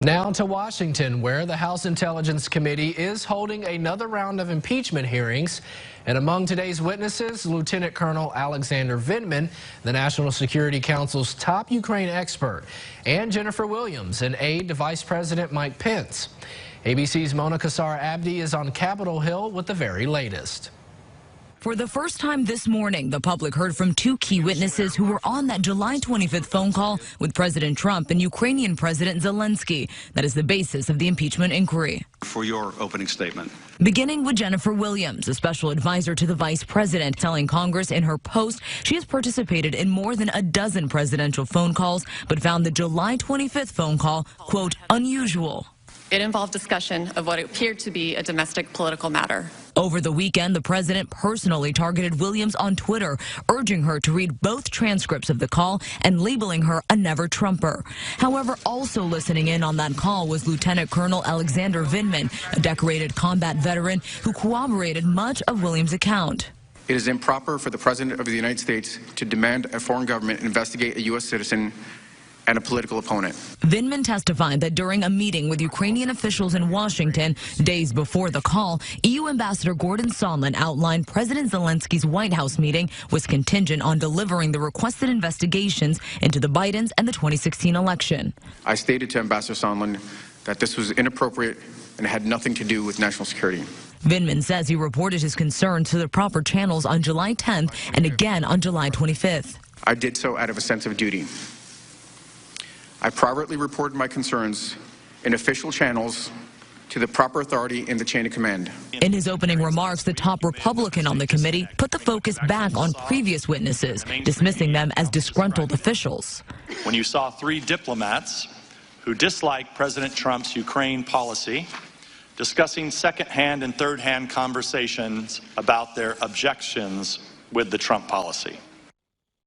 Now to Washington, where the House Intelligence Committee is holding another round of impeachment hearings. And among today's witnesses, Lieutenant Colonel Alexander Vindman, the National Security Council's top Ukraine expert, and Jennifer Williams, an aide to Vice President Mike Pence. ABC's Mona Kassar Abdi is on Capitol Hill with the very latest. For the first time this morning, the public heard from two key witnesses who were on that July 25th phone call with President Trump and Ukrainian President Zelensky. That is the basis of the impeachment inquiry. For your opening statement. Beginning with Jennifer Williams, a special advisor to the vice president, telling Congress in her post she has participated in more than a dozen presidential phone calls, but found the July 25th phone call, quote, unusual. It involved discussion of what appeared to be a domestic political matter. Over the weekend, the president personally targeted Williams on Twitter, urging her to read both transcripts of the call and labeling her a never-Trumper. However, also listening in on that call was Lieutenant Colonel Alexander Vindman, a decorated combat veteran who corroborated much of Williams' account. It is improper for the President of the United States to demand a foreign government investigate a U.S. citizen and a political opponent. Vindman testified that during a meeting with Ukrainian officials in Washington days before the call, EU Ambassador Gordon Sondland outlined President Zelensky's White House meeting was contingent on delivering the requested investigations into the Bidens and the 2016 election. I stated to Ambassador Sondland that this was inappropriate and had nothing to do with national security. Vindman says he reported his concerns to the proper channels on July 10th and again on July 25th. I did so out of a sense of duty. I privately reported my concerns in official channels to the proper authority in the chain of command. In his opening remarks, the top Republican on the committee put the focus back on previous witnesses, dismissing them as disgruntled officials. When you saw three diplomats who dislike President Trump's Ukraine policy, discussing second-hand and third-hand conversations about their objections with the Trump policy.